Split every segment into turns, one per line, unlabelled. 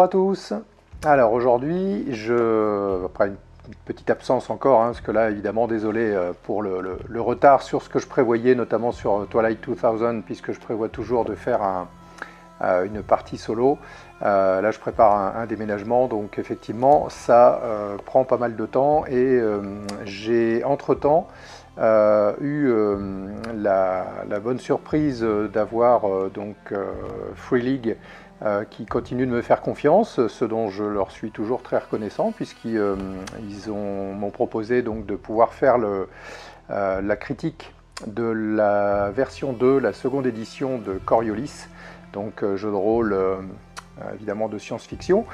Bonjour à tous. Alors aujourd'hui, après une petite absence encore, parce que là évidemment désolé pour le retard sur ce que je prévoyais, notamment sur Twilight 2000, puisque je prévois toujours de faire une partie solo. Là je prépare un déménagement, donc effectivement ça prend pas mal de temps et j'ai entre-temps eu la bonne surprise d'avoir Free League qui continuent de me faire confiance, ce dont je leur suis toujours très reconnaissant, puisqu'ils m'ont proposé donc de pouvoir faire la critique de la version 2, la seconde édition de Coriolis, donc jeu de rôle évidemment de science-fiction,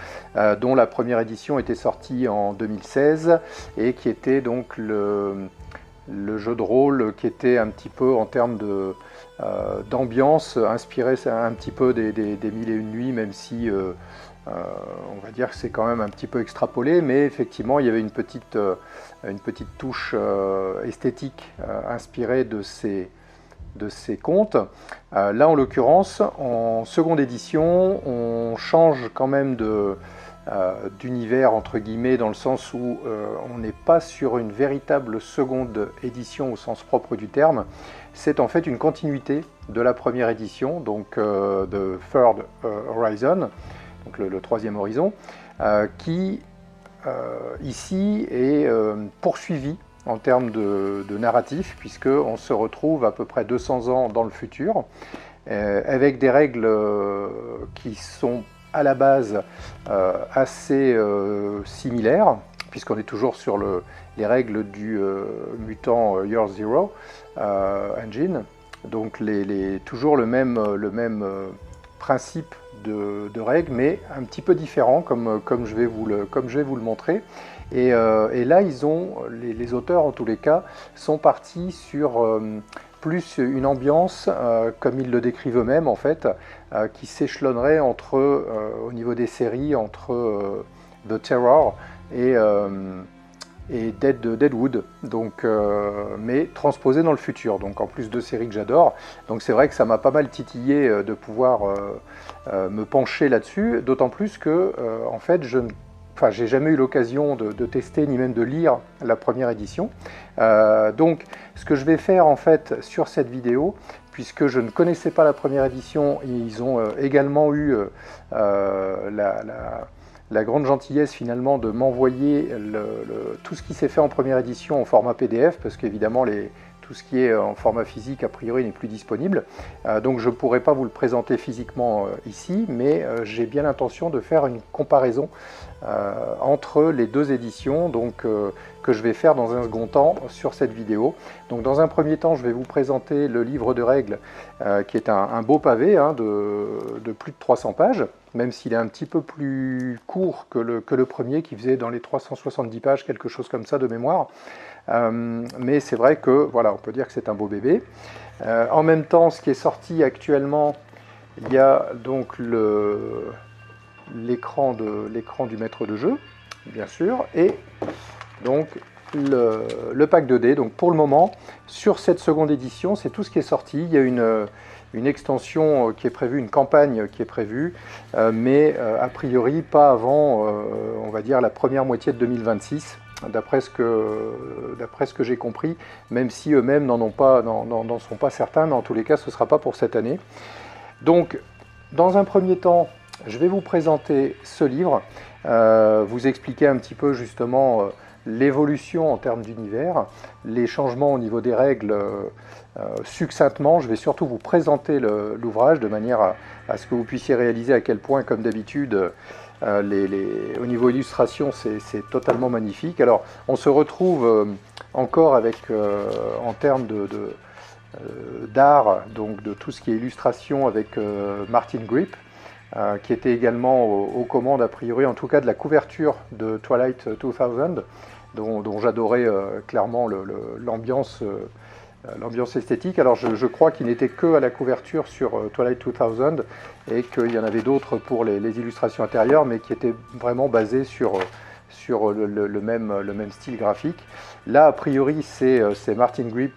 dont la première édition était sortie en 2016 et qui était donc le jeu de rôle qui était un petit peu en termes d'ambiance, inspiré un petit peu des Mille et une nuits, même si on va dire que c'est quand même un petit peu extrapolé, mais effectivement il y avait une petite touche esthétique inspirée de ces contes. Là en l'occurrence, en seconde édition, on change quand même d'univers entre guillemets, dans le sens où on n'est pas sur une véritable seconde édition au sens propre du terme. C'est en fait une continuité de la première édition, donc de Third Horizon, donc le troisième horizon, qui ici est poursuivi en termes de narratif, puisqu'on se retrouve à peu près 200 ans dans le futur, avec des règles qui sont à la base assez similaires, puisqu'on est toujours sur les règles du mutant Year Zero engine, donc toujours le même principe de règles, mais un petit peu différent, comme je vais vous le montrer. Et là, les auteurs en tous les cas sont partis sur plus une ambiance, comme ils le décrivent eux-mêmes en fait, qui s'échelonnerait au niveau des séries, entre The Terror et Deadwood, donc, mais transposé dans le futur, donc en plus de séries que j'adore. Donc c'est vrai que ça m'a pas mal titillé de pouvoir me pencher là-dessus, d'autant plus que en fait j'ai jamais eu l'occasion de tester ni même de lire la première édition. Donc ce que je vais faire en fait sur cette vidéo, puisque je ne connaissais pas la première édition, ils ont également eu la grande gentillesse finalement de m'envoyer tout ce qui s'est fait en première édition en format PDF, parce qu'évidemment tout ce qui est en format physique a priori n'est plus disponible. Donc je ne pourrai pas vous le présenter physiquement ici, mais j'ai bien l'intention de faire une comparaison entre les deux éditions, donc, que je vais faire dans un second temps sur cette vidéo. Donc dans un premier temps, je vais vous présenter le livre de règles, qui est un beau pavé de plus de 300 pages, même s'il est un petit peu plus court que le premier, qui faisait dans les 370 pages, quelque chose comme ça de mémoire. Mais c'est vrai que voilà, on peut dire que c'est un beau bébé. En même temps, ce qui est sorti actuellement, il y a donc l'écran du maître de jeu, bien sûr, et donc le pack 2D. Donc pour le moment, sur cette seconde édition, c'est tout ce qui est sorti. Il y a une extension qui est prévue, une campagne qui est prévue, mais a priori pas avant, on va dire, la première moitié de 2026. D'après ce que j'ai compris, même si eux-mêmes n'en sont pas certains, mais en tous les cas, ce ne sera pas pour cette année. Donc, dans un premier temps, je vais vous présenter ce livre, vous expliquer un petit peu justement l'évolution en termes d'univers, les changements au niveau des règles succinctement. Je vais surtout vous présenter l'ouvrage de manière à ce que vous puissiez réaliser à quel point, comme d'habitude, au niveau illustration, c'est totalement magnifique. Alors, on se retrouve encore avec, en termes d'art, donc de tout ce qui est illustration, avec Martin Grip, qui était également aux commandes, a priori, en tout cas de la couverture de Twilight 2000, dont j'adorais clairement l'ambiance esthétique. Alors je crois qu'il n'était que à la couverture sur Twilight 2000 et qu'il y en avait d'autres pour les illustrations intérieures, mais qui étaient vraiment basées sur le même style graphique. Là, a priori, c'est Martin Grip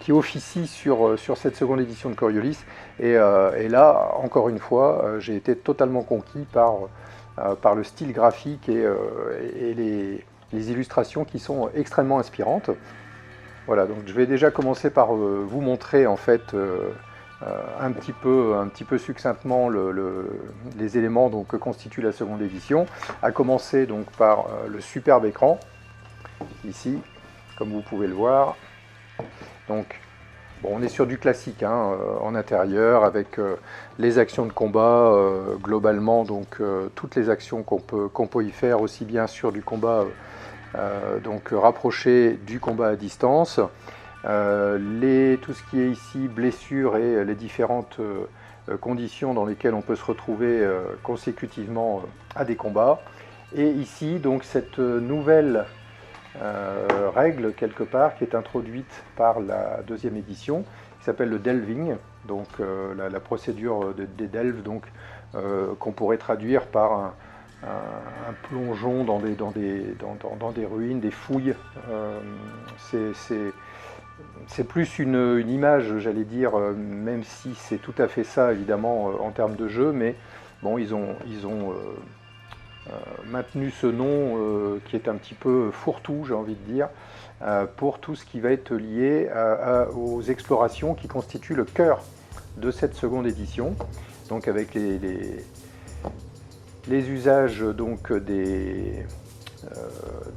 qui officie sur cette seconde édition de Coriolis. Et là, encore une fois, j'ai été totalement conquis par le style graphique et les illustrations qui sont extrêmement inspirantes. Voilà, donc je vais déjà commencer par vous montrer en fait un petit peu succinctement les éléments donc, que constitue la seconde édition, à commencer donc par le superbe écran, ici, comme vous pouvez le voir. Donc, bon, on est sur du classique hein, en intérieur, avec les actions de combat, globalement, donc toutes les actions qu'on peut y faire, aussi bien sur du combat donc rapproché du combat à distance, tout ce qui est ici blessures et les différentes conditions dans lesquelles on peut se retrouver consécutivement à des combats. Et ici, donc, cette nouvelle règle, quelque part, qui est introduite par la deuxième édition, qui s'appelle le delving, donc la procédure des delves, donc qu'on pourrait traduire par un plongeon dans des ruines, des fouilles. C'est plus une image, j'allais dire, même si c'est tout à fait ça, évidemment, en termes de jeu, mais bon, ils ont maintenu ce nom qui est un petit peu fourre-tout, j'ai envie de dire, pour tout ce qui va être lié aux explorations qui constituent le cœur de cette seconde édition, donc avec les usages donc des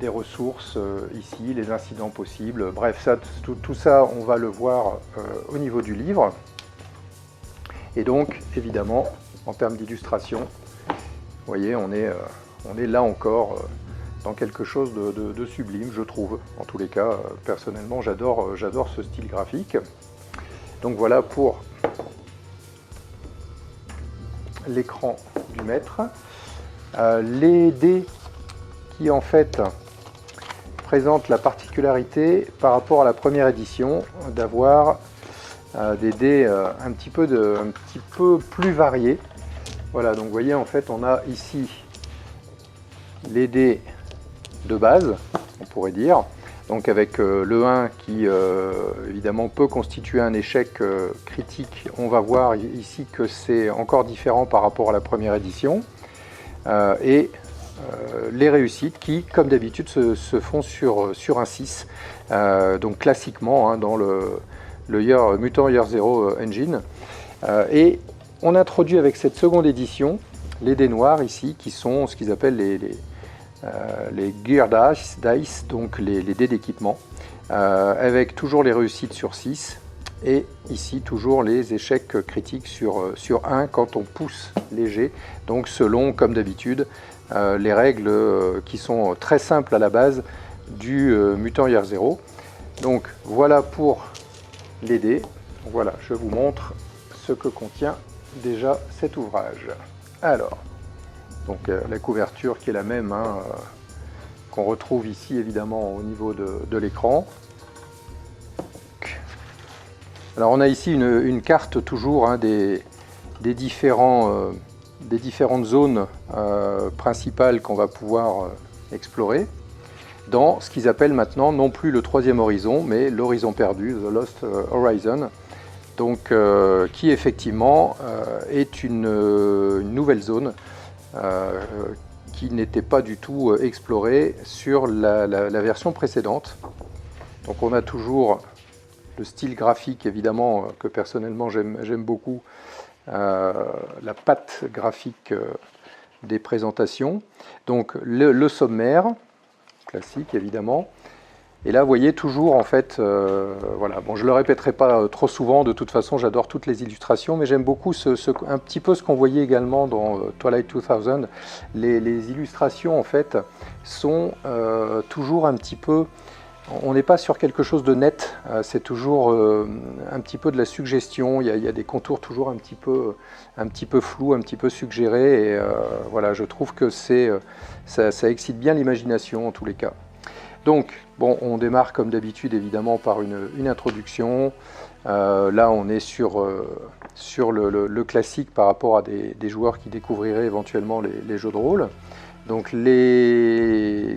ressources ici, les incidents possibles, bref, tout ça on va le voir au niveau du livre. Et donc évidemment en termes d'illustration, vous voyez, on est là encore dans quelque chose de sublime, je trouve. En tous les cas, personnellement, j'adore ce style graphique. Donc voilà pour l'écran du maître. Les dés qui en fait présentent la particularité par rapport à la première édition d'avoir des dés un petit peu plus variés. Voilà, donc vous voyez, en fait, on a ici les dés de base, on pourrait dire, donc avec le 1 qui évidemment peut constituer un échec critique. On va voir ici que c'est encore différent par rapport à la première édition, et les réussites qui, comme d'habitude, se font sur un 6, donc classiquement hein, dans le Mutant Year Zero Engine. Et on introduit avec cette seconde édition les dés noirs ici, qui sont ce qu'ils appellent les Gear Dice, donc les dés d'équipement, avec toujours les réussites sur 6, et ici toujours les échecs critiques sur 1 quand on pousse léger, donc selon, comme d'habitude, les règles qui sont très simples à la base du Mutant Year Zero. Donc voilà pour les dés. Voilà, je vous montre ce que contient déjà cet ouvrage. Alors, donc la couverture qui est la même, hein, qu'on retrouve ici évidemment au niveau de l'écran. Alors on a ici une carte toujours hein, des différentes zones principales qu'on va pouvoir explorer dans ce qu'ils appellent maintenant non plus le troisième horizon, mais l'horizon perdu, The Lost Horizon, donc qui effectivement est une nouvelle zone qui n'était pas du tout explorée sur la version précédente. Donc on a toujours le style graphique évidemment que personnellement j'aime beaucoup, la patte graphique des présentations, donc le sommaire classique évidemment. Et là, vous voyez toujours, en fait, voilà. Bon, je ne le répéterai pas trop souvent, de toute façon, j'adore toutes les illustrations, mais j'aime beaucoup un petit peu ce qu'on voyait également dans Twilight 2000. Les illustrations, en fait, sont toujours un petit peu... On n'est pas sur quelque chose de net, c'est toujours un petit peu de la suggestion, il y a des contours toujours un petit peu flous, un petit peu suggérés, et voilà, je trouve que ça excite bien l'imagination, en tous les cas. Donc, bon, on démarre comme d'habitude évidemment par une introduction. Là, on est sur le classique par rapport à des joueurs qui découvriraient éventuellement les jeux de rôle. Donc,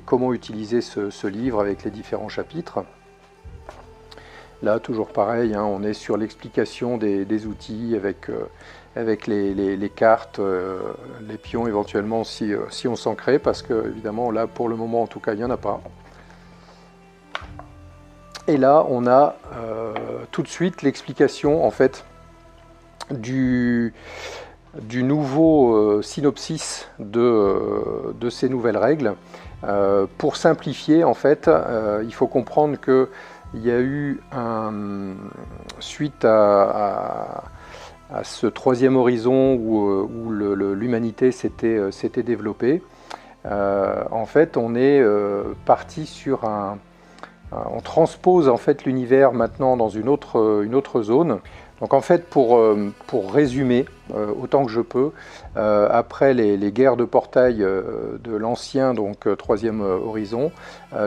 comment utiliser ce livre avec les différents chapitres. Là, toujours pareil, hein, on est sur l'explication des outils avec les cartes, les pions éventuellement si on s'en crée, parce que évidemment là pour le moment en tout cas il n'y en a pas. Et là on a tout de suite l'explication en fait du nouveau synopsis de ces nouvelles règles. Pour simplifier en fait, il faut comprendre que il y a eu suite à ce troisième horizon où l'humanité s'était développée, en fait on est parti sur on transpose en fait l'univers maintenant dans une autre zone. Donc en fait pour résumer autant que je peux, après les guerres de portail de l'ancien donc troisième horizon,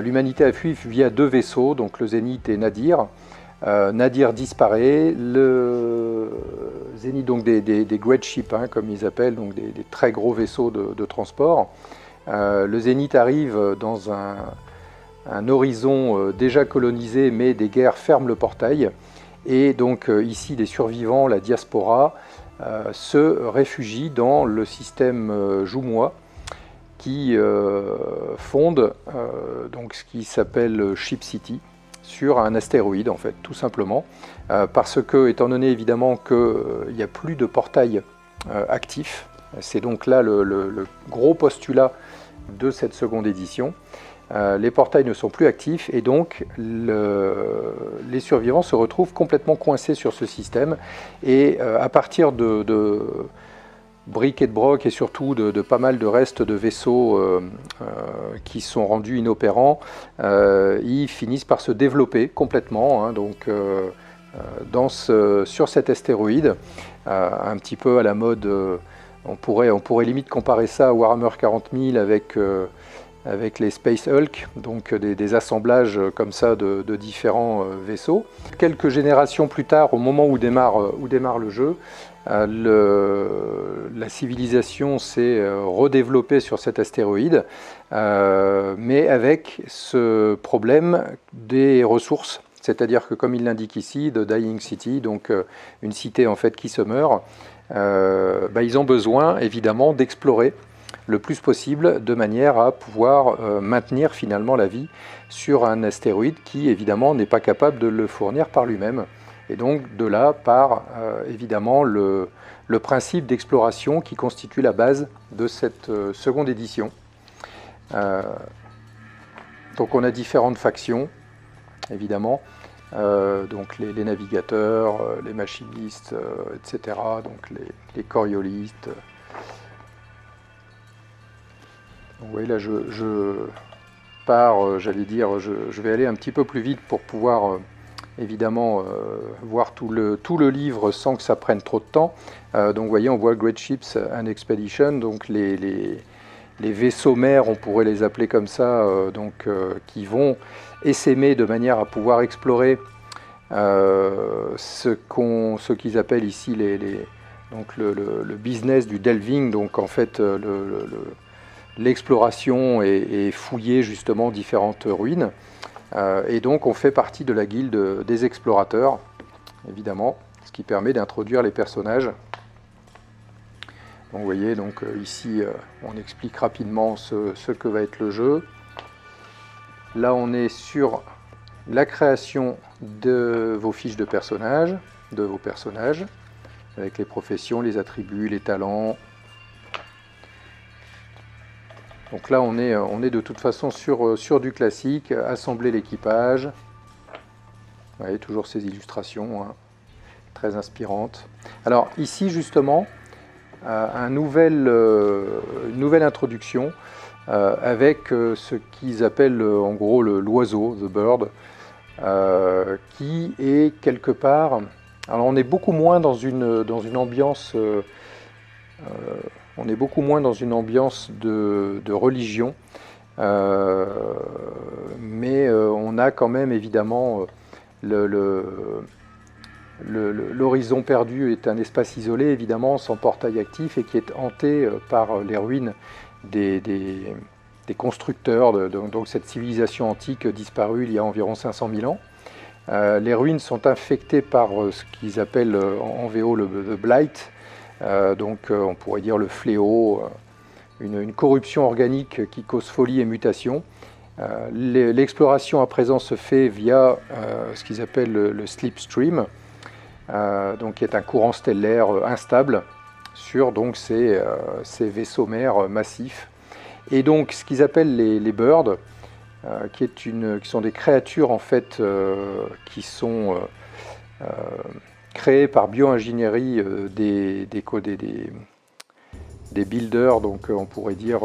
l'humanité a fui via 2 vaisseaux, donc le Zénith et Nadir. Nadir disparaît, le Zénith donc des great ships hein, comme ils appellent, donc des très gros vaisseaux de transport. Le Zénith arrive dans un horizon déjà colonisé, mais des guerres ferment le portail. Et donc ici, les survivants, la diaspora, se réfugient dans le système Joumois, qui fonde donc ce qui s'appelle Ship City, sur un astéroïde en fait, tout simplement, parce que, étant donné évidemment qu'il n'y a plus de portail actif, c'est donc là le gros postulat de cette seconde édition, les portails ne sont plus actifs et donc les survivants se retrouvent complètement coincés sur ce système et à partir de briques et de broc et surtout de pas mal de restes de vaisseaux qui sont rendus inopérants, ils finissent par se développer complètement, hein, donc, sur cet astéroïde, un petit peu à la mode, on pourrait limite comparer ça à Warhammer 40 000 avec les Space Hulk, donc des assemblages comme ça de différents vaisseaux. Quelques générations plus tard, au moment où démarre le jeu, la civilisation s'est redéveloppée sur cet astéroïde, mais avec ce problème des ressources, c'est-à-dire que comme il l'indique ici, The Dying City, donc une cité en fait qui se meurt, ils ont besoin évidemment d'explorer le plus possible de manière à pouvoir maintenir finalement la vie sur un astéroïde qui évidemment n'est pas capable de le fournir par lui-même. Et donc de là part évidemment le principe d'exploration qui constitue la base de cette seconde édition. Donc on a différentes factions évidemment, donc les navigateurs, les machinistes, etc., donc les coriolistes. Donc, vous voyez là je pars, j'allais dire, je vais aller un petit peu plus vite pour pouvoir évidemment voir tout le livre sans que ça prenne trop de temps. Donc vous voyez, on voit Great Ships and Expedition, donc les vaisseaux mers, on pourrait les appeler comme ça, qui vont essaimer de manière à pouvoir explorer ce qu'ils appellent ici donc le business du delving, donc en fait l'exploration et fouiller justement différentes ruines. Et donc on fait partie de la guilde des explorateurs, évidemment, ce qui permet d'introduire les personnages. Donc vous voyez, donc, ici on explique rapidement ce que va être le jeu. Là on est sur la création de vos fiches de personnages, avec les professions, les attributs, les talents. Donc là on est de toute façon sur du classique, assembler l'équipage. Vous voyez, toujours ces illustrations, hein, très inspirantes. Alors ici justement, une nouvelle introduction avec ce qu'ils appellent en gros l'oiseau, the bird, qui est quelque part... Alors on est beaucoup moins dans une ambiance... on est beaucoup moins dans une ambiance de religion, mais on a quand même évidemment l'horizon perdu est un espace isolé évidemment sans portail actif et qui est hanté par les ruines des constructeurs, donc cette civilisation antique disparue il y a environ 500 000 ans. Les ruines sont infectées par ce qu'ils appellent en VO le blight, donc on pourrait dire le fléau, une corruption organique qui cause folie et mutation. L'exploration à présent se fait via ce qu'ils appellent le slipstream, donc qui est un courant stellaire instable sur donc, ces vaisseaux mers massifs. Et donc ce qu'ils appellent les birds, qui sont des créatures en fait qui sont créées par bio-ingénierie des builders, donc on pourrait dire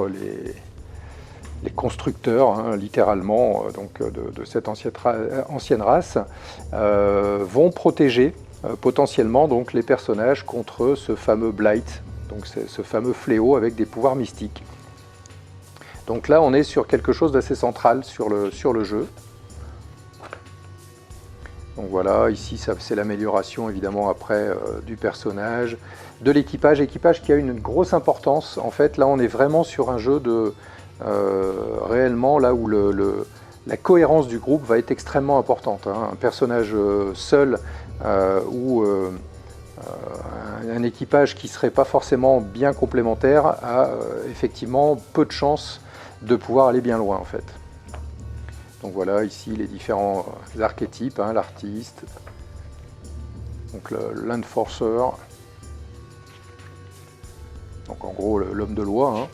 les constructeurs, hein, littéralement, donc de cette ancienne race, vont protéger potentiellement donc, les personnages contre ce fameux blight, donc ce fameux fléau avec des pouvoirs mystiques. Donc là, on est sur quelque chose d'assez central sur le jeu. Donc voilà, ici, c'est l'amélioration évidemment après du personnage, de l'équipage. Équipage qui a une grosse importance. En fait, là, on est vraiment sur un jeu de réellement là où la cohérence du groupe va être extrêmement importante. Hein. Un personnage seul ou un équipage qui ne serait pas forcément bien complémentaire a effectivement peu de chances de pouvoir aller bien loin en fait. Donc voilà ici les différents archétypes, hein, l'artiste, donc l'enforcer, donc en gros l'homme de loi. Hein.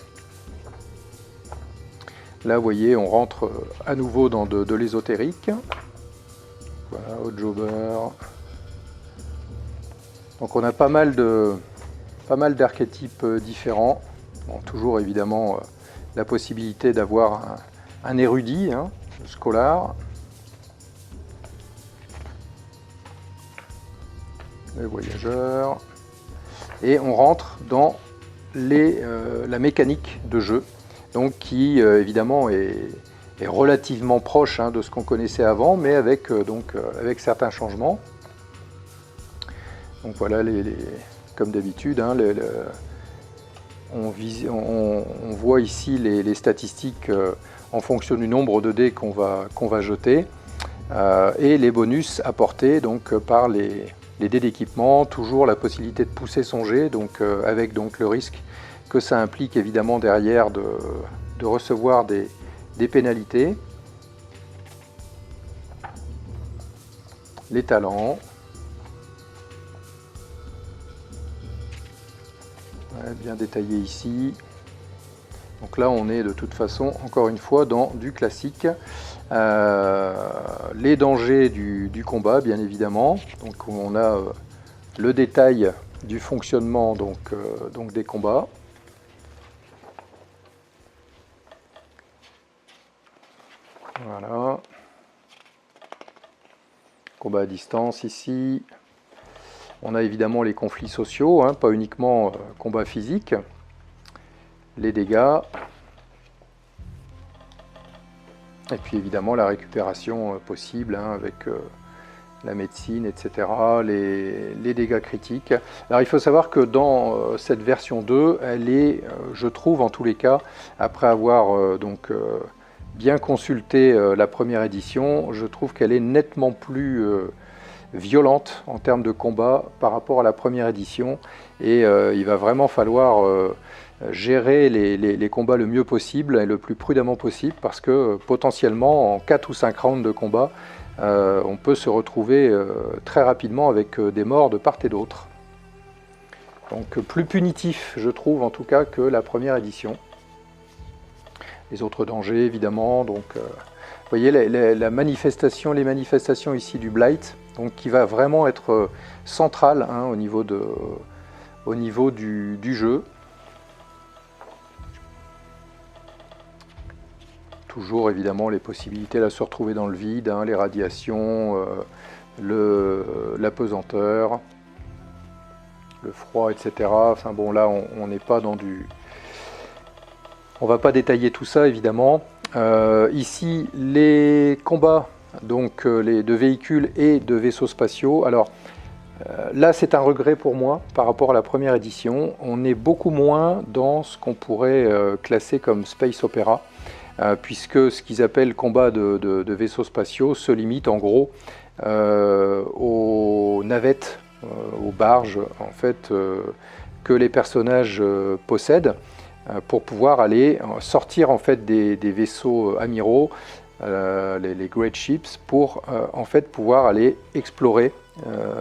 Là vous voyez on rentre à nouveau dans de l'ésotérique. Voilà, au jobber. Donc on a pas mal d'archétypes différents. Bon, toujours évidemment la possibilité d'avoir un érudit, hein, le scholar, le voyageur, et on rentre dans la mécanique de jeu, donc qui évidemment est relativement proche hein, de ce qu'on connaissait avant, mais avec certains changements. Donc voilà, comme d'habitude, hein, on voit ici les statistiques en fonction du nombre de dés qu'on va jeter et les bonus apportés donc, par les dés d'équipement, toujours la possibilité de pousser son jet, donc, avec donc, le risque que ça implique évidemment derrière de recevoir des pénalités. Les talents. Bien détaillé ici. Donc là on est de toute façon encore une fois dans du classique. Les dangers du combat bien évidemment. Donc on a le détail du fonctionnement donc des combats. Voilà. Combat à distance ici. On a évidemment les conflits sociaux, hein, pas uniquement combat physique, les dégâts, et puis évidemment la récupération possible hein, avec la médecine, etc., les dégâts critiques. Alors il faut savoir que dans cette version 2, elle est, je trouve en tous les cas, après avoir bien consulté la première édition, je trouve qu'elle est nettement plus violente en termes de combat par rapport à la première édition et il va vraiment falloir gérer les combats le mieux possible et le plus prudemment possible parce que potentiellement en 4 ou 5 rounds de combat on peut se retrouver très rapidement avec des morts de part et d'autre. Donc plus punitif je trouve en tout cas que la première édition. Les autres dangers évidemment, donc vous voyez les manifestations ici du Blight, donc qui va vraiment être centrale hein, au niveau du jeu. Toujours évidemment les possibilités de se retrouver dans le vide, hein, les radiations, l'apesanteur, le froid, etc. Enfin bon là on n'est pas dans du... On ne va pas détailler tout ça évidemment. Ici les combats donc de véhicules et de vaisseaux spatiaux. Alors là c'est un regret pour moi par rapport à la première édition. On est beaucoup moins dans ce qu'on pourrait classer comme space opéra. puisque ce qu'ils appellent combat de vaisseaux spatiaux se limite en gros aux navettes, aux barges en fait, que les personnages possèdent pour pouvoir aller sortir en fait des vaisseaux amiraux, les Great Ships, pour en fait pouvoir aller explorer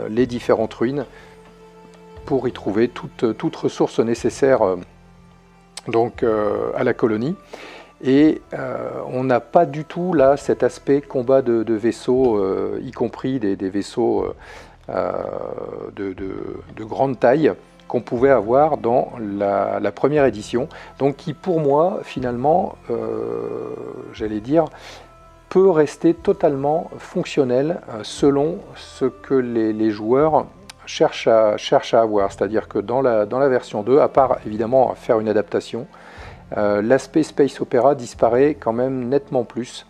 les différentes ruines pour y trouver toute ressource nécessaire donc, à la colonie. Et on n'a pas du tout là cet aspect combat de vaisseaux, y compris des vaisseaux de grande taille qu'on pouvait avoir dans la première édition, donc qui pour moi finalement, j'allais dire, peut rester totalement fonctionnel selon ce que les joueurs cherchent à avoir. C'est-à-dire que dans la version 2, à part évidemment faire une adaptation, l'aspect Space Opera disparaît quand même nettement plus.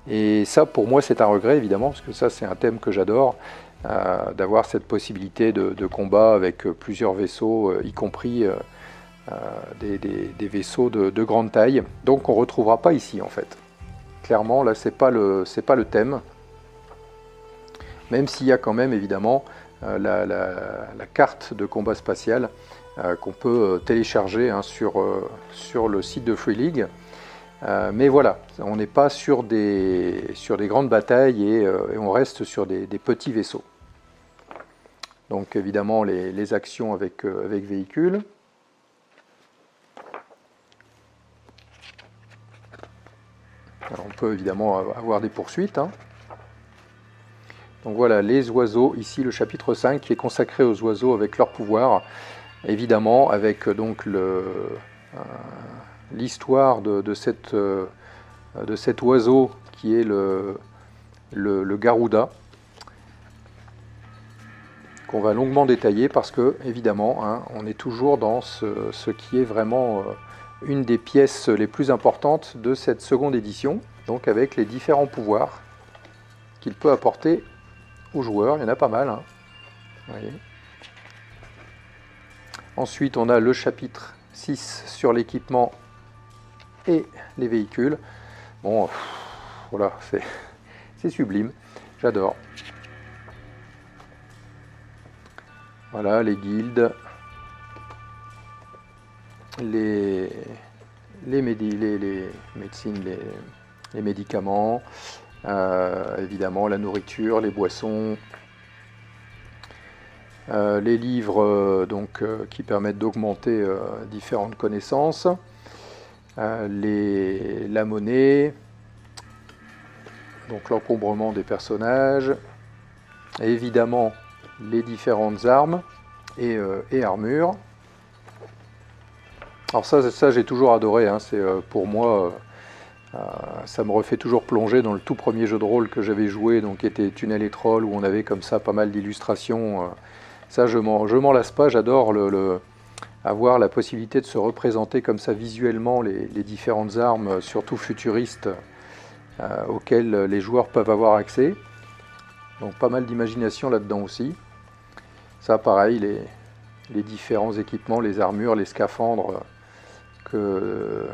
Et ça, pour moi, c'est un regret, évidemment, parce que ça, c'est un thème que j'adore, d'avoir cette possibilité de combat avec plusieurs vaisseaux, y compris des vaisseaux de grande taille. Donc, on ne retrouvera pas ici, en fait. Clairement, là, c'est pas le thème. Même s'il y a quand même, évidemment, la carte de combat spatial qu'on peut télécharger hein, sur le site de Free League. Mais voilà, on n'est pas sur des grandes batailles et on reste sur des petits vaisseaux. Donc évidemment les actions avec véhicules. Alors, on peut évidemment avoir des poursuites. Hein. Donc voilà, les oiseaux, ici le chapitre 5 qui est consacré aux oiseaux avec leurs pouvoirs. Évidemment avec donc l'histoire de cet oiseau qui est le Garuda, qu'on va longuement détailler parce que, évidemment, hein, on est toujours dans ce qui est vraiment une des pièces les plus importantes de cette seconde édition, donc avec les différents pouvoirs qu'il peut apporter aux joueurs. Il y en a pas mal. Hein. Vous voyez. Ensuite, on a le chapitre 6 sur l'équipement et les véhicules. Bon, voilà, c'est sublime, j'adore. Voilà, les guildes, les médecines, les médicaments, évidemment la nourriture, les boissons, les livres donc, qui permettent d'augmenter différentes connaissances, la monnaie, donc l'encombrement des personnages, et évidemment les différentes armes et armures. Alors ça j'ai toujours adoré, hein, c'est pour moi, ça me refait toujours plonger dans le tout premier jeu de rôle que j'avais joué, donc qui était Tunnel et Troll, où on avait comme ça pas mal d'illustrations. Ça je m'en lasse pas, j'adore avoir la possibilité de se représenter comme ça visuellement les différentes armes, surtout futuristes, auxquelles les joueurs peuvent avoir accès. Donc pas mal d'imagination là-dedans aussi. Ça pareil, les différents équipements, les armures, les scaphandres, que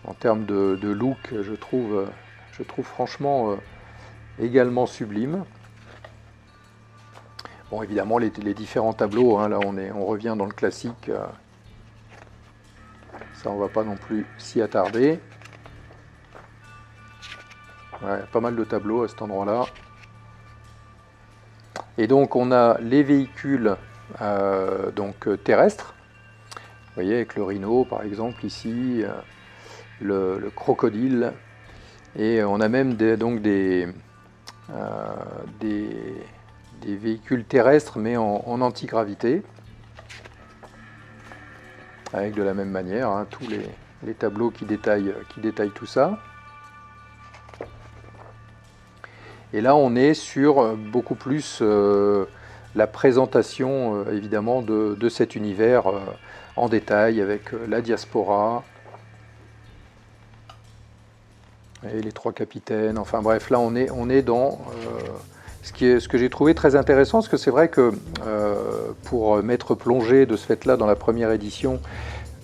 en termes de look, je trouve franchement également sublime. Bon, évidemment, les différents tableaux, hein, là on revient dans le classique. Ça, on va pas non plus s'y attarder. Ouais, pas mal de tableaux à cet endroit-là. Et donc, on a les véhicules donc, terrestres. Vous voyez, avec le rhino, par exemple, ici, le crocodile. Et on a même des véhicules terrestres, mais en antigravité. Avec de la même manière, hein, tous les tableaux qui détaillent tout ça. Et là, on est sur beaucoup plus la présentation, évidemment, de cet univers en détail, avec la diaspora, et les trois capitaines. Enfin bref, là, on est dans ce que j'ai trouvé très intéressant, parce que c'est vrai que pour m'être plongé de ce fait-là dans la première édition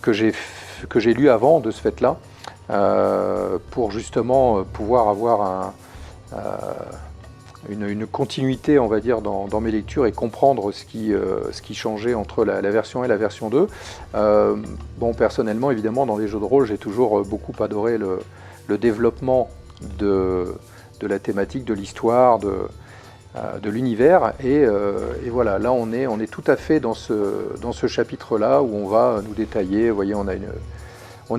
que j'ai lu avant de ce fait-là, pour justement pouvoir avoir une continuité, on va dire, dans mes lectures et comprendre ce qui changeait entre la version 1 et la version 2. Bon, personnellement, évidemment, dans les jeux de rôle, j'ai toujours beaucoup adoré le développement de la thématique, de l'histoire, de l'univers. Et voilà, là, on est tout à fait dans ce chapitre-là où on va nous détailler. Vous voyez, on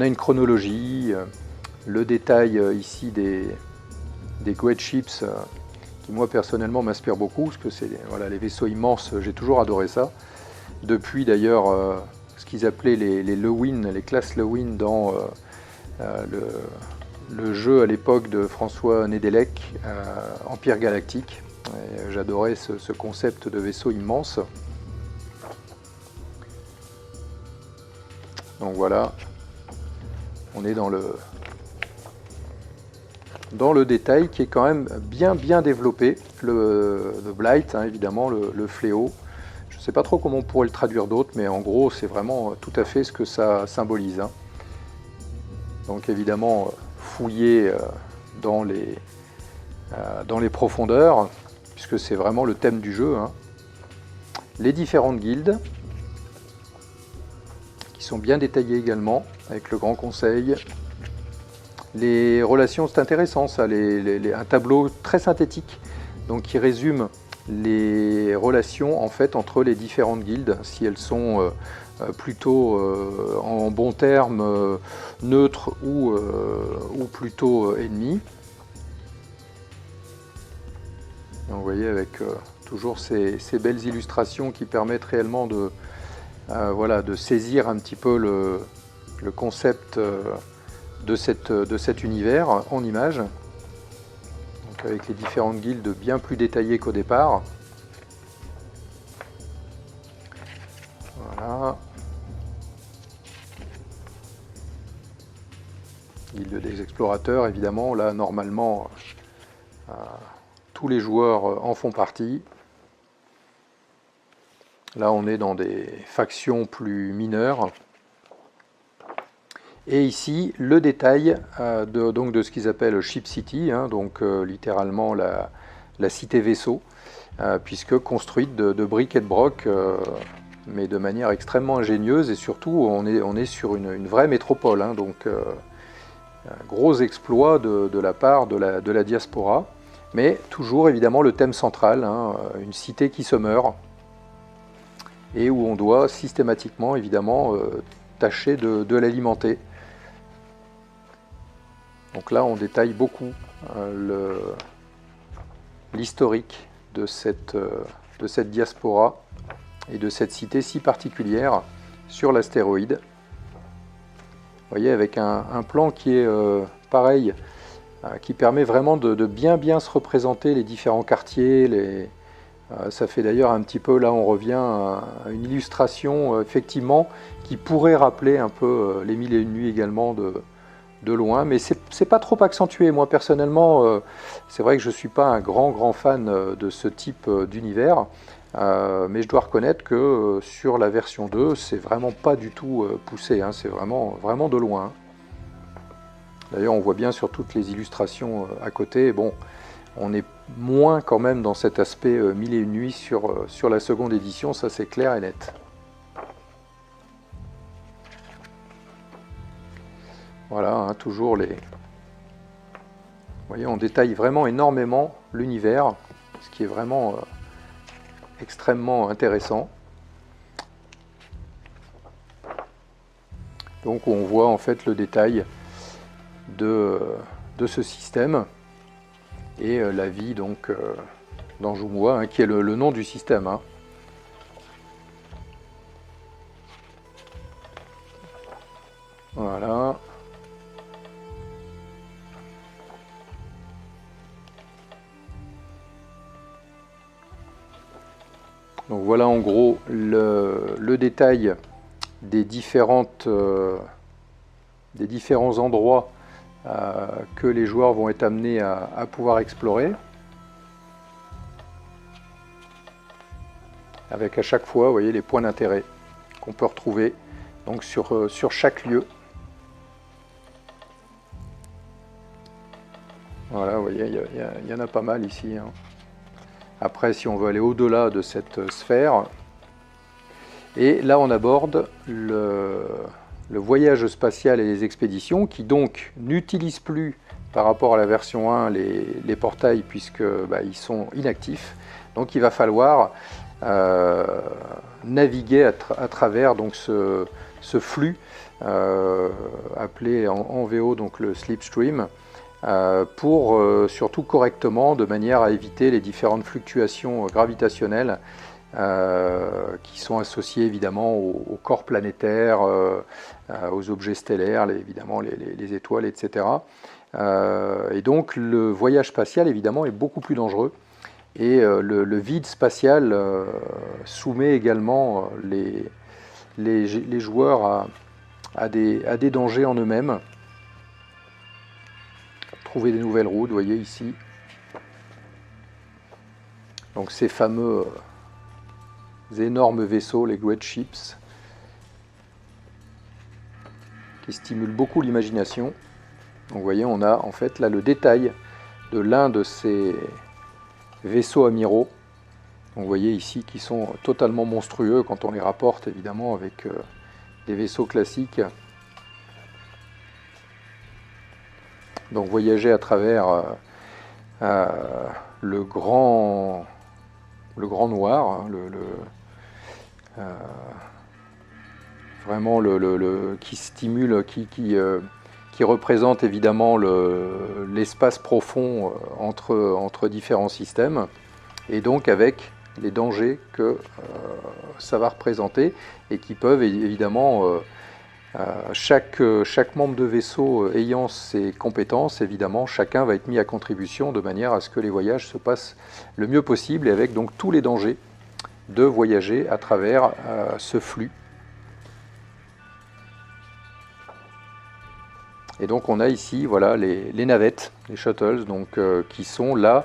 a une chronologie, le détail ici des Great Ships, qui moi personnellement m'inspire beaucoup, parce que c'est voilà, les vaisseaux immenses, j'ai toujours adoré ça. Depuis d'ailleurs ce qu'ils appelaient les Lewin, les classes Lewin dans le jeu à l'époque de François Nedelec, Empire Galactique. J'adorais ce concept de vaisseau immense. Donc voilà, on est dans le détail qui est quand même bien développé. Le Blight, hein, évidemment, le fléau. Je ne sais pas trop comment on pourrait le traduire d'autre, mais en gros, c'est vraiment tout à fait ce que ça symbolise. Hein. Donc évidemment, fouiller dans les profondeurs, puisque c'est vraiment le thème du jeu. Hein. Les différentes guildes, qui sont bien détaillées également, avec le Grand Conseil. Les relations, c'est intéressant ça, un tableau très synthétique, donc qui résume les relations en fait entre les différentes guildes, si elles sont plutôt en bons termes neutres ou plutôt ennemies. Donc, vous voyez avec toujours ces belles illustrations qui permettent réellement voilà, de saisir un petit peu le concept de cet univers en images, donc avec les différentes guildes bien plus détaillées qu'au départ. Voilà. Guilde des explorateurs, évidemment, là normalement tous les joueurs en font partie. Là on est dans des factions plus mineures. Et ici, le détail de ce qu'ils appellent Ship City, hein, donc littéralement la cité vaisseau, puisque construite de briques et de broc, mais de manière extrêmement ingénieuse, et surtout on est sur une vraie métropole, hein, donc un gros exploit de la part de la diaspora, mais toujours évidemment le thème central, hein, une cité qui se meurt, et où on doit systématiquement évidemment tâcher de l'alimenter. Donc là, on détaille beaucoup l'historique de cette diaspora et de cette cité si particulière sur l'astéroïde. Vous voyez, avec un plan qui est pareil, qui permet vraiment de bien se représenter les différents quartiers. Ça fait d'ailleurs un petit peu, là on revient à une illustration effectivement qui pourrait rappeler un peu les Mille et une nuits également de loin, mais c'est pas trop accentué. Moi personnellement, c'est vrai que je suis pas un grand fan de ce type d'univers, mais je dois reconnaître que sur la version 2, c'est vraiment pas du tout poussé, hein, c'est vraiment de loin. D'ailleurs, on voit bien sur toutes les illustrations à côté, bon, on est moins quand même dans cet aspect Mille et une nuits sur la seconde édition, ça c'est clair et net. Voilà, hein, toujours les... Vous voyez, on détaille vraiment énormément l'univers, ce qui est vraiment extrêmement intéressant. Donc on voit en fait le détail de ce système et la vie donc d'Anjoumois, hein, qui est le nom du système. Hein. Voilà. Donc voilà en gros le détail des différents endroits que les joueurs vont être amenés à pouvoir explorer. Avec à chaque fois, vous voyez, les points d'intérêt qu'on peut retrouver donc sur chaque lieu. Voilà, vous voyez, il y en a pas mal ici, hein. Après, si on veut aller au-delà de cette sphère, et là on aborde le voyage spatial et les expéditions, qui donc n'utilisent plus par rapport à la version 1 les portails, puisque ils sont inactifs. Donc il va falloir naviguer à travers donc, ce flux appelé en VO donc le slipstream, pour surtout correctement, de manière à éviter les différentes fluctuations gravitationnelles qui sont associées évidemment au corps planétaire, aux objets stellaires, évidemment les étoiles, etc. Et donc le voyage spatial évidemment est beaucoup plus dangereux, et le vide spatial soumet également les joueurs à des dangers en eux-mêmes. Trouver des nouvelles routes, vous voyez ici. Donc ces fameux énormes vaisseaux, les Great Ships, qui stimulent beaucoup l'imagination. Donc vous voyez, on a en fait là le détail de l'un de ces vaisseaux amiraux. Donc vous voyez ici qui sont totalement monstrueux quand on les rapporte évidemment avec des vaisseaux classiques. Donc voyager à travers le grand noir, hein, vraiment qui stimule, qui représente évidemment l'espace profond entre différents systèmes, et donc avec les dangers que ça va représenter, et qui peuvent évidemment... chaque membre de vaisseau ayant ses compétences, évidemment, chacun va être mis à contribution de manière à ce que les voyages se passent le mieux possible, et avec donc tous les dangers de voyager à travers ce flux. Et donc on a ici voilà, les navettes, les shuttles, donc, qui sont là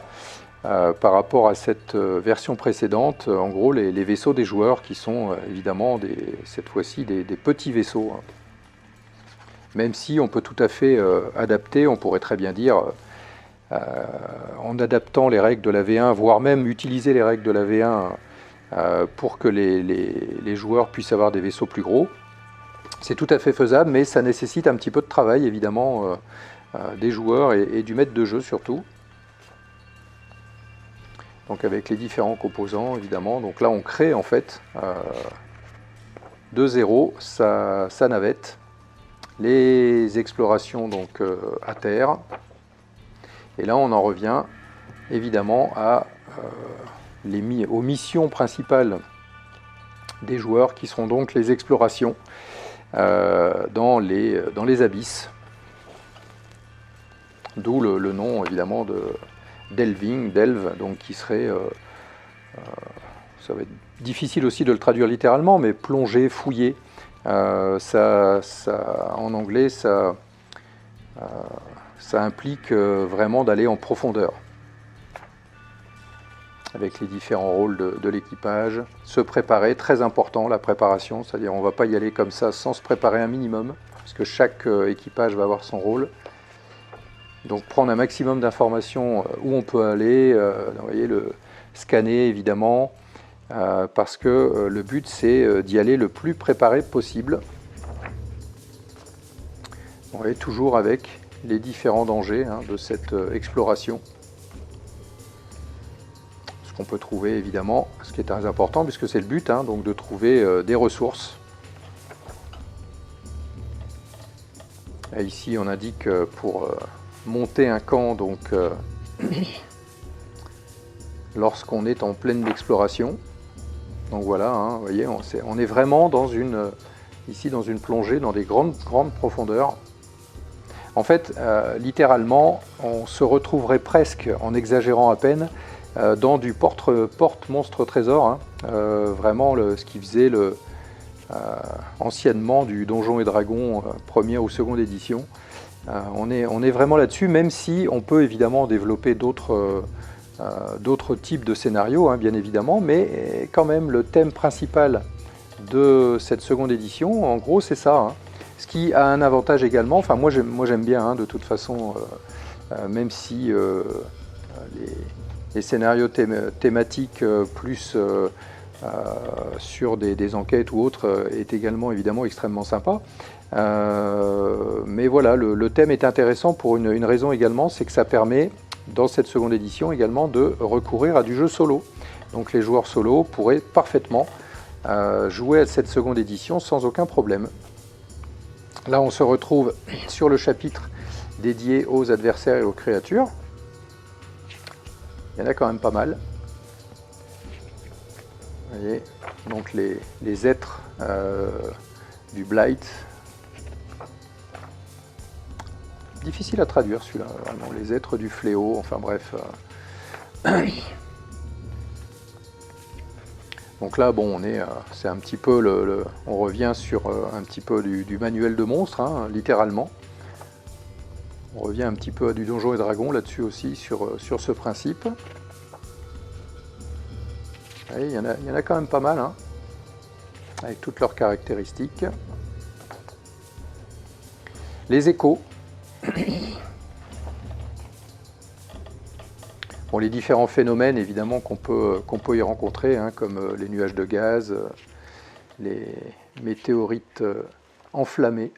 par rapport à cette version précédente, en gros les vaisseaux des joueurs, qui sont évidemment cette fois-ci des petits vaisseaux, hein. Même si on peut tout à fait adapter, on pourrait très bien dire, en adaptant les règles de la V1, voire même utiliser les règles de la V1 pour que les joueurs puissent avoir des vaisseaux plus gros. C'est tout à fait faisable, mais ça nécessite un petit peu de travail évidemment des joueurs et du maître de jeu surtout. Donc avec les différents composants évidemment. Donc là on crée en fait de zéro sa navette. Les explorations donc à terre, et là on en revient évidemment aux missions principales des joueurs, qui seront donc les explorations dans les abysses, d'où le nom évidemment de delve, donc qui serait ça va être difficile aussi de le traduire littéralement, mais plonger, fouiller. En anglais, ça implique vraiment d'aller en profondeur, avec les différents rôles de l'équipage. Se préparer, très important la préparation, c'est-à-dire on ne va pas y aller comme ça sans se préparer un minimum, parce que chaque équipage va avoir son rôle. Donc prendre un maximum d'informations où on peut aller, vous voyez, scanner évidemment, parce que le but c'est d'y aller le plus préparé possible. On est toujours avec les différents dangers de cette exploration. Ce qu'on peut trouver évidemment, ce qui est très important puisque c'est le but, donc de trouver des ressources. Et ici on indique pour monter un camp, donc lorsqu'on est en pleine exploration. Donc voilà, vous voyez, on est vraiment ici dans une plongée dans des grandes profondeurs. En fait, littéralement, on se retrouverait presque, en exagérant à peine, dans du porte-monstre trésor, vraiment ce qui faisait anciennement du Donjons et Dragons première ou seconde édition. On est vraiment là-dessus, même si on peut évidemment développer d'autres types de scénarios, bien évidemment, mais quand même le thème principal de cette seconde édition, en gros, c'est ça. Ce qui a un avantage également, enfin moi j'aime bien de toute façon même si les scénarios thématiques plus sur des enquêtes ou autres est également évidemment extrêmement sympa. Mais voilà, le thème est intéressant pour une raison également, c'est que ça permet dans cette seconde édition également de recourir à du jeu solo. Donc les joueurs solo pourraient parfaitement jouer à cette seconde édition sans aucun problème. Là on se retrouve sur le chapitre dédié aux adversaires et aux créatures. Il y en a quand même pas mal. Vous voyez, donc les êtres du Blight. Difficile à traduire celui-là, vraiment, les êtres du fléau, enfin bref. Donc là, bon, c'est un petit peu on revient sur un petit peu du manuel de monstres, hein, littéralement. On revient un petit peu à du Donjons et Dragons là-dessus aussi, sur ce principe. Il y en a quand même pas mal, hein, avec toutes leurs caractéristiques. Les échos. Bon, les différents phénomènes évidemment qu'on peut y rencontrer, hein, comme les nuages de gaz, les météorites enflammées.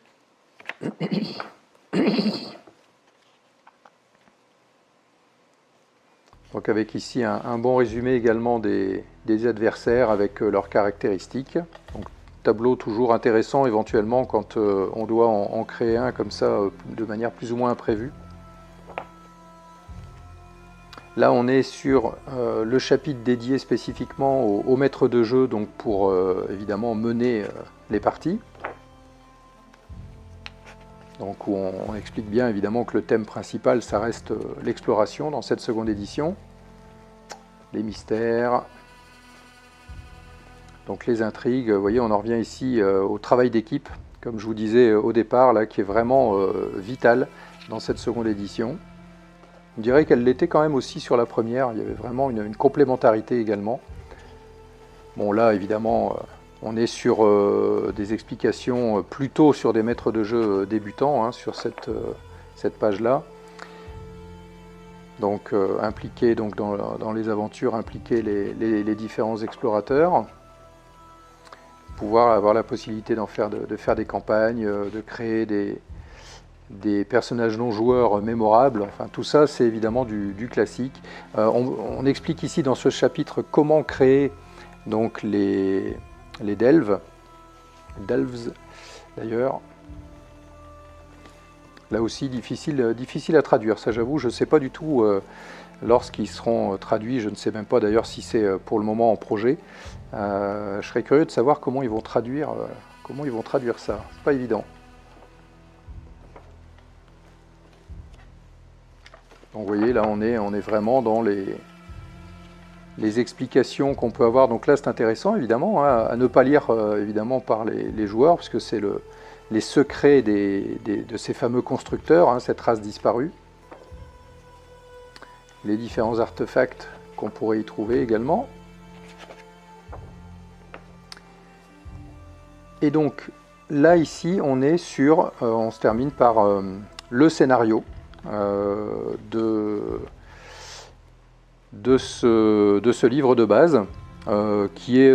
Donc avec ici un bon résumé également des adversaires avec leurs caractéristiques. Donc, tableau toujours intéressant éventuellement quand on doit en créer un comme ça de manière plus ou moins imprévue. Là on est sur le chapitre dédié spécifiquement au maître de jeu, donc pour évidemment mener les parties. Donc où on explique bien évidemment que le thème principal ça reste l'exploration dans cette seconde édition. Les mystères. Donc les intrigues, vous voyez, on en revient ici au travail d'équipe, comme je vous disais au départ, là, qui est vraiment vital dans cette seconde édition. On dirait qu'elle l'était quand même aussi sur la première, il y avait vraiment une complémentarité également. Bon là, évidemment, on est sur des explications plutôt sur des maîtres de jeu débutants, hein, sur cette page-là. Donc impliquer donc, dans les aventures, impliquer les différents explorateurs. Pouvoir avoir la possibilité de faire des campagnes, de créer des personnages non joueurs mémorables, enfin tout ça c'est évidemment du classique. On explique ici dans ce chapitre comment créer donc les delves d'ailleurs. Là aussi difficile à traduire, ça j'avoue, je ne sais pas du tout lorsqu'ils seront traduits, je ne sais même pas d'ailleurs si c'est pour le moment en projet. Je serais curieux de savoir comment ils vont traduire ça, c'est pas évident. Donc vous voyez là on est vraiment dans les explications qu'on peut avoir. Donc là c'est intéressant évidemment, hein, à ne pas lire évidemment par les joueurs, puisque c'est les secrets de ces fameux constructeurs, hein, cette race disparue. Les différents artefacts qu'on pourrait y trouver également. Et donc là ici on est sur, on se termine par le scénario de ce livre de base, qui est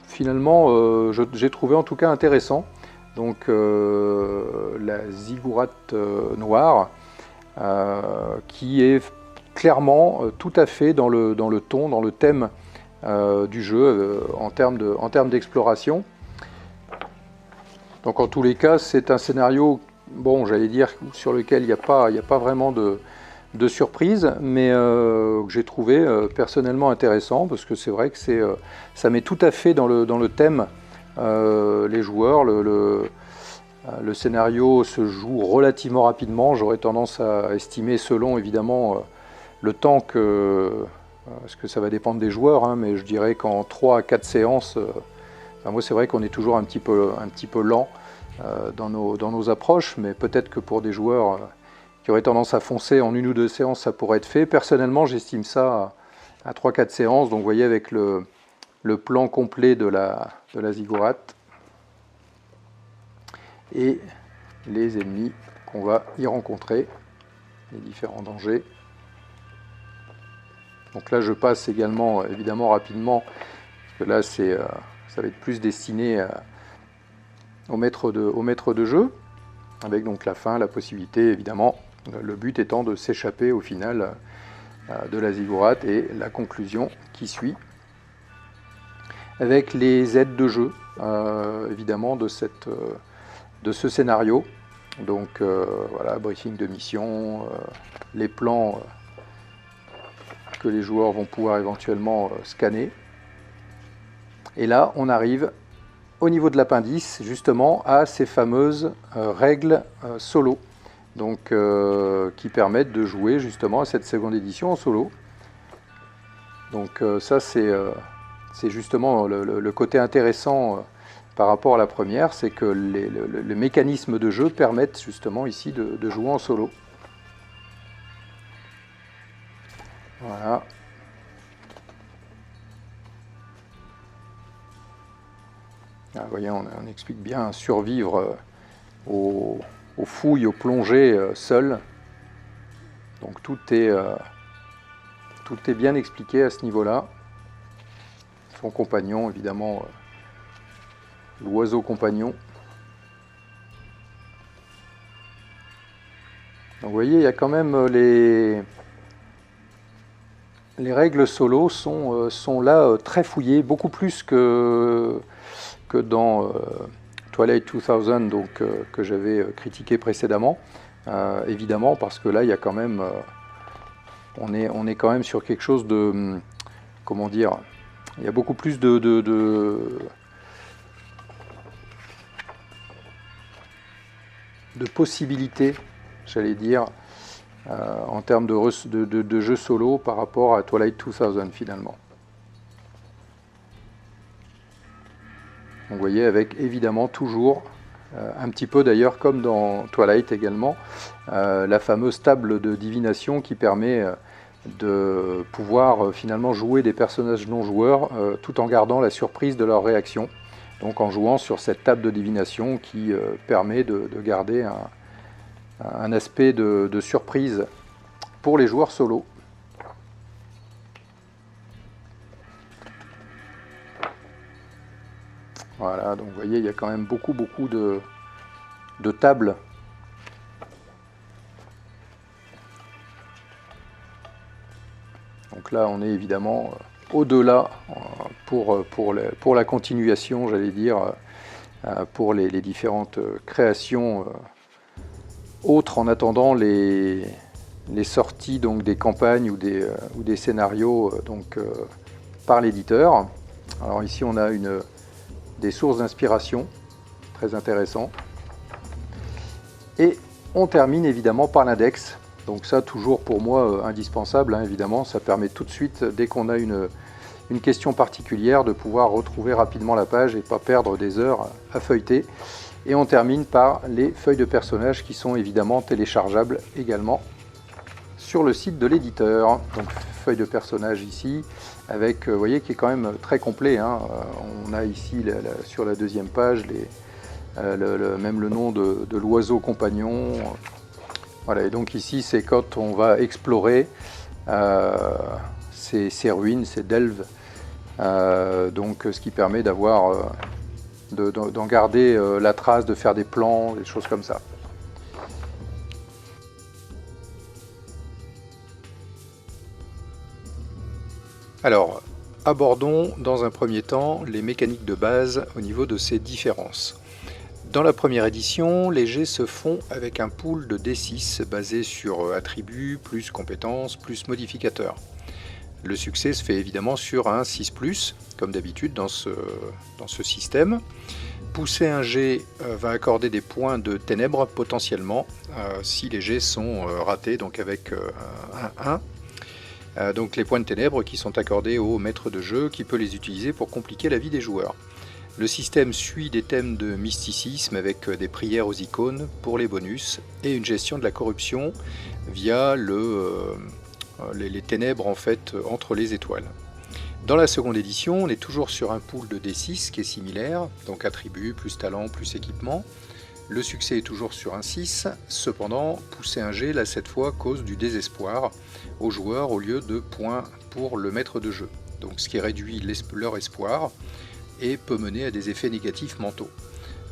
finalement, j'ai trouvé en tout cas intéressant. Donc la ziggourate noire, qui est clairement tout à fait dans le ton, dans le thème du jeu en termes d'exploration. Donc en tous les cas, c'est un scénario, bon, j'allais dire, sur lequel il n'y a pas vraiment de surprise, mais que j'ai trouvé personnellement intéressant, parce que c'est vrai que ça met tout à fait dans le thème les joueurs. Le scénario se joue relativement rapidement, j'aurais tendance à estimer, selon évidemment le temps parce que ça va dépendre des joueurs, hein, mais je dirais qu'en 3 à 4 séances, moi c'est vrai qu'on est toujours un petit peu lent dans nos approches, mais peut-être que pour des joueurs qui auraient tendance à foncer en 1 ou 2 séances, ça pourrait être fait. Personnellement, j'estime ça à 3-4 séances, donc vous voyez avec le plan complet de la ziggourate et les ennemis qu'on va y rencontrer. les différents dangers. Donc là je passe également évidemment rapidement, parce que là ça va être plus destiné au maître de jeu, avec donc la fin, la possibilité évidemment, le but étant de s'échapper au final de la ziggourate et la conclusion qui suit, avec les aides de jeu évidemment de ce scénario. Donc voilà, briefing de mission, les plans que les joueurs vont pouvoir éventuellement scanner. Et là, on arrive au niveau de l'appendice, justement, à ces fameuses règles solo, donc qui permettent de jouer justement à cette seconde édition en solo. Donc ça, c'est justement le côté intéressant par rapport à la première, c'est que les mécanismes de jeu permettent justement ici de jouer en solo. Voilà. Ah, vous voyez, on explique bien survivre aux fouilles, aux plongées seul. Donc tout est bien expliqué à ce niveau-là. Son compagnon, évidemment, l'oiseau compagnon. Donc vous voyez, il y a quand même les règles solo sont là très fouillées, beaucoup plus que dans Twilight 2000, donc, que j'avais critiqué précédemment, évidemment, parce que là, il y a quand même, on est quand même sur quelque chose de, comment dire, il y a beaucoup plus de possibilités, j'allais dire, en termes de jeu solo par rapport à Twilight 2000 finalement. Donc, vous voyez, avec évidemment toujours, un petit peu d'ailleurs comme dans Twilight également, la fameuse table de divination qui permet de pouvoir finalement jouer des personnages non joueurs tout en gardant la surprise de leur réaction. Donc en jouant sur cette table de divination qui permet de garder un aspect de surprise pour les joueurs solo. Voilà, donc vous voyez, il y a quand même beaucoup de tables. Donc là, on est évidemment au-delà pour la continuation, j'allais dire, pour les différentes créations autres en attendant les sorties donc, des campagnes ou des scénarios par l'éditeur. Alors ici, on a des sources d'inspiration, très intéressant. Et on termine évidemment par l'index. Donc ça, toujours pour moi, indispensable, hein, évidemment. Ça permet tout de suite, dès qu'on a une question particulière, de pouvoir retrouver rapidement la page et pas perdre des heures à feuilleter. Et on termine par les feuilles de personnages qui sont évidemment téléchargeables également sur le site de l'éditeur. Donc feuille de personnages ici, avec, vous voyez, qui est quand même très complet, hein. On a ici sur la deuxième page même le nom de l'oiseau compagnon. Voilà, et donc ici c'est quand on va explorer ces ruines, ces delves, donc ce qui permet d'avoir d'en garder la trace, de faire des plans, des choses comme ça. Alors, abordons dans un premier temps les mécaniques de base au niveau de ces différences. Dans la première édition, les jets se font avec un pool de D6 basé sur attributs, plus compétences, plus modificateurs. Le succès se fait évidemment sur un 6+, comme d'habitude dans ce système. Pousser un jet va accorder des points de ténèbres potentiellement si les jets sont ratés, donc avec un 1. Donc les points de ténèbres qui sont accordés au maître de jeu qui peut les utiliser pour compliquer la vie des joueurs. Le système suit des thèmes de mysticisme avec des prières aux icônes pour les bonus et une gestion de la corruption via les ténèbres en fait entre les étoiles. Dans la seconde édition, on est toujours sur un pool de D6 qui est similaire, donc attributs, plus talent, plus équipement. Le succès est toujours sur un 6, cependant, pousser un G, là cette fois, cause du désespoir aux joueurs au lieu de points pour le maître de jeu. Donc ce qui réduit leur espoir et peut mener à des effets négatifs mentaux.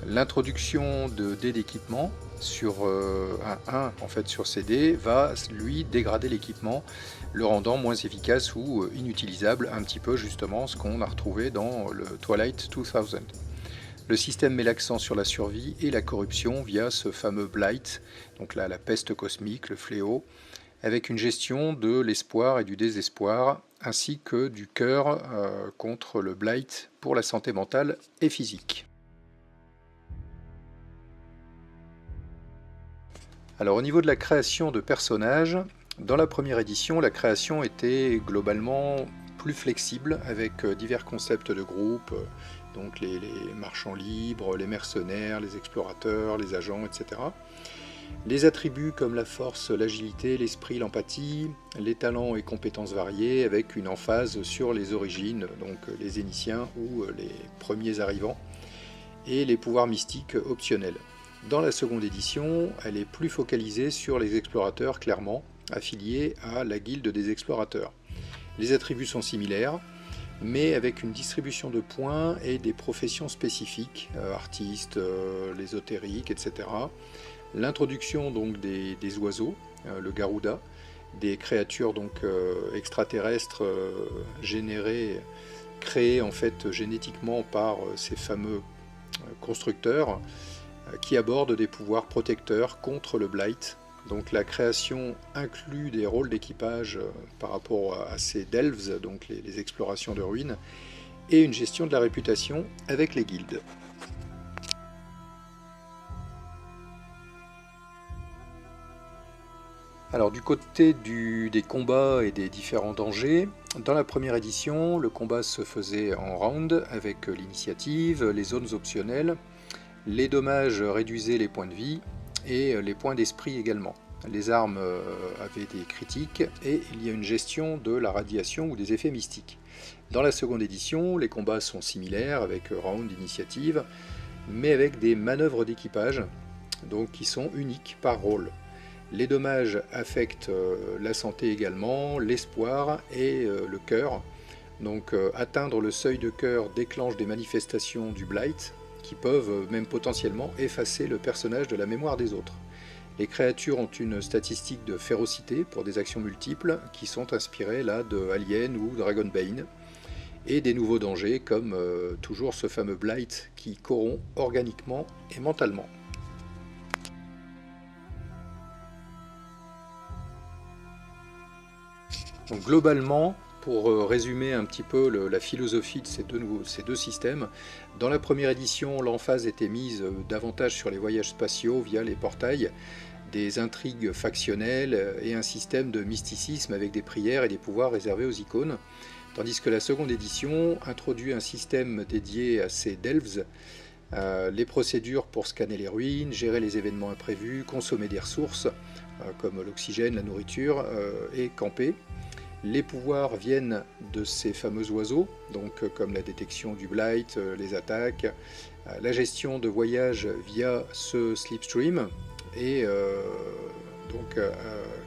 L'introduction de dés d'équipement sur un 1 en fait sur ces dés va lui dégrader l'équipement, le rendant moins efficace ou inutilisable, un petit peu justement ce qu'on a retrouvé dans le Twilight 2000. Le système met l'accent sur la survie et la corruption via ce fameux Blight, donc là la peste cosmique, le fléau, avec une gestion de l'espoir et du désespoir, ainsi que du cœur contre le Blight pour la santé mentale et physique. Alors au niveau de la création de personnages, dans la première édition, la création était globalement plus flexible avec divers concepts de groupe, donc les marchands libres, les mercenaires, les explorateurs, les agents, etc. Les attributs comme la force, l'agilité, l'esprit, l'empathie, les talents et compétences variées avec une emphase sur les origines, donc les Zénitiens ou les premiers arrivants, et les pouvoirs mystiques optionnels. Dans la seconde édition, elle est plus focalisée sur les explorateurs clairement affiliés à la guilde des explorateurs. Les attributs sont similaires, mais avec une distribution de points et des professions spécifiques, artistes, l'ésotérique, etc. L'introduction donc des oiseaux, le Garuda, des créatures donc extraterrestres créées en fait génétiquement par ces fameux constructeurs qui abordent des pouvoirs protecteurs contre le Blight. Donc la création inclut des rôles d'équipage par rapport à ces delves, donc les explorations de ruines, et une gestion de la réputation avec les guildes. Alors du côté des combats et des différents dangers, dans la première édition, le combat se faisait en round avec l'initiative, les zones optionnelles, les dommages réduisaient les points de vie et les points d'esprit également. Les armes avaient des critiques et il y a une gestion de la radiation ou des effets mystiques. Dans la seconde édition, les combats sont similaires avec round, initiative, mais avec des manœuvres d'équipage donc qui sont uniques par rôle. Les dommages affectent la santé également, l'espoir et le cœur. Donc atteindre le seuil de cœur déclenche des manifestations du Blight qui peuvent même potentiellement effacer le personnage de la mémoire des autres. Les créatures ont une statistique de férocité pour des actions multiples qui sont inspirées là de Alien ou Dragonbane, et des nouveaux dangers comme toujours ce fameux Blight qui corrompt organiquement et mentalement. Donc globalement, pour résumer un petit peu la philosophie de ces deux systèmes, dans la première édition, l'emphase était mise davantage sur les voyages spatiaux via les portails, des intrigues factionnelles et un système de mysticisme avec des prières et des pouvoirs réservés aux icônes, tandis que la seconde édition introduit un système dédié à ces delves, les procédures pour scanner les ruines, gérer les événements imprévus, consommer des ressources comme l'oxygène, la nourriture et camper. Les pouvoirs viennent de ces fameux oiseaux, donc comme la détection du Blight, les attaques, la gestion de voyages via ce slipstream, et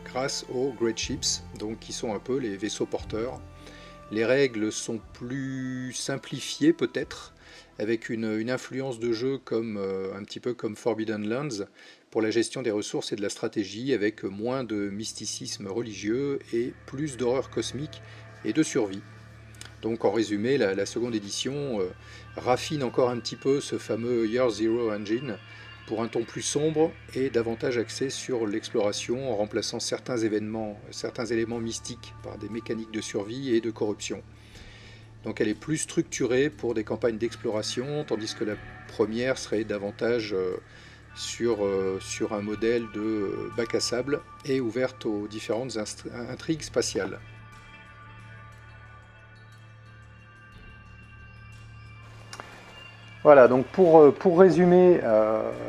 grâce aux Great Ships, donc qui sont un peu les vaisseaux porteurs. Les règles sont plus simplifiées peut-être, avec une influence de jeu un petit peu comme Forbidden Lands, pour la gestion des ressources et de la stratégie, avec moins de mysticisme religieux et plus d'horreur cosmique et de survie. Donc en résumé, la seconde édition raffine encore un petit peu ce fameux Year Zero Engine pour un ton plus sombre et davantage axé sur l'exploration en remplaçant certains éléments mystiques par des mécaniques de survie et de corruption. Donc elle est plus structurée pour des campagnes d'exploration, tandis que la première serait davantage sur un modèle de bac à sable et ouverte aux différentes intrigues spatiales. Voilà, donc pour résumer,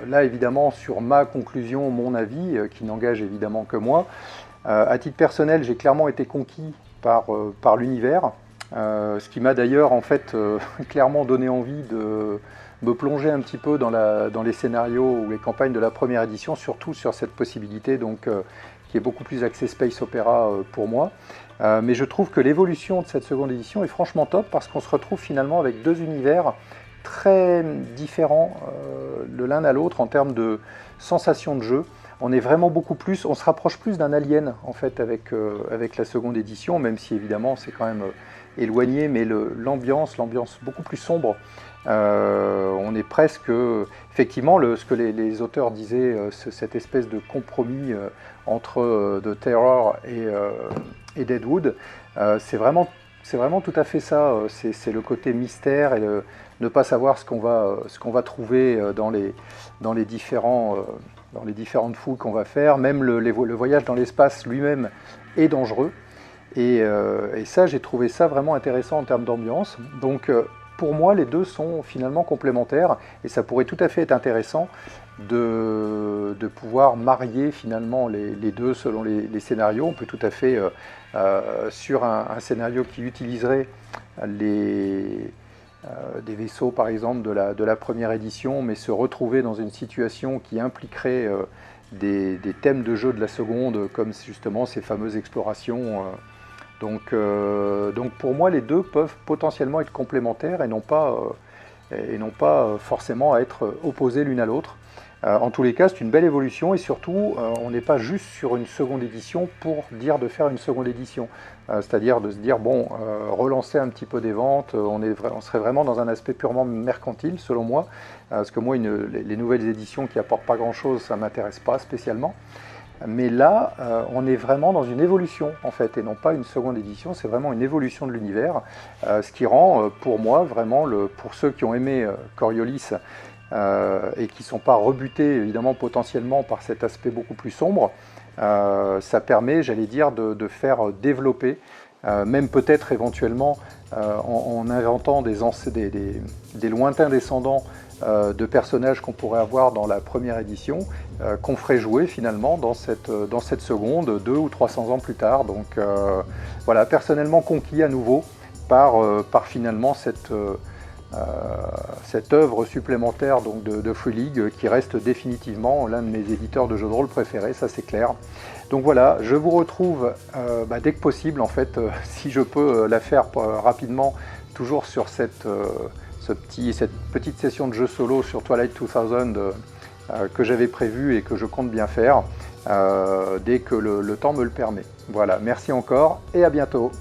là évidemment sur ma conclusion, mon avis, qui n'engage évidemment que moi, à titre personnel, j'ai clairement été conquis par l'univers, ce qui m'a d'ailleurs en fait clairement donné envie me plonger un petit peu dans les scénarios ou les campagnes de la première édition, surtout sur cette possibilité donc, qui est beaucoup plus axée Space Opera pour moi. Mais je trouve que l'évolution de cette seconde édition est franchement top parce qu'on se retrouve finalement avec deux univers très différents de l'un à l'autre en termes de sensations de jeu. On est vraiment beaucoup plus, on se rapproche plus d'un Alien en fait avec la seconde édition, même si évidemment c'est quand même éloigné, mais l'ambiance beaucoup plus sombre. On est presque, effectivement, ce que les auteurs disaient, cette espèce de compromis entre The Terror et Deadwood, c'est vraiment tout à fait ça. C'est le côté mystère et ne pas savoir ce qu'on va trouver dans les différentes fouilles qu'on va faire. Même le voyage dans l'espace lui-même est dangereux. Et ça, j'ai trouvé ça vraiment intéressant en termes d'ambiance. Donc, pour moi, les deux sont finalement complémentaires. Et ça pourrait tout à fait être intéressant de pouvoir marier finalement les deux selon les scénarios. On peut tout à fait, sur un scénario qui utiliserait des vaisseaux par exemple de la première édition, mais se retrouver dans une situation qui impliquerait des thèmes de jeu de la seconde, comme justement ces fameuses explorations. Donc pour moi, les deux peuvent potentiellement être complémentaires et non pas forcément à être opposés l'une à l'autre. En tous les cas, c'est une belle évolution et surtout, on n'est pas juste sur une seconde édition pour dire de faire une seconde édition. C'est-à-dire de se dire, bon, relancer un petit peu des ventes, on serait vraiment dans un aspect purement mercantile, selon moi, parce que moi, les nouvelles éditions qui apportent pas grand-chose, ça ne m'intéresse pas spécialement. Mais là, on est vraiment dans une évolution, en fait, et non pas une seconde édition, c'est vraiment une évolution de l'univers, ce qui rend, pour moi, vraiment, pour ceux qui ont aimé Coriolis, et qui ne sont pas rebutés évidemment potentiellement par cet aspect beaucoup plus sombre, ça permet, j'allais dire, de faire développer, même peut-être éventuellement en inventant des lointains descendants de personnages qu'on pourrait avoir dans la première édition, qu'on ferait jouer finalement dans cette seconde 200 ou 300 ans plus tard. Donc voilà, personnellement conquis à nouveau par finalement cette œuvre supplémentaire donc, de Free League qui reste définitivement l'un de mes éditeurs de jeux de rôle préférés, ça c'est clair. Donc voilà, je vous retrouve dès que possible en fait, si je peux la faire rapidement, toujours sur cette petite session de jeu solo sur Twilight 2000 que j'avais prévu et que je compte bien faire dès que le temps me le permet. Voilà, merci encore et à bientôt.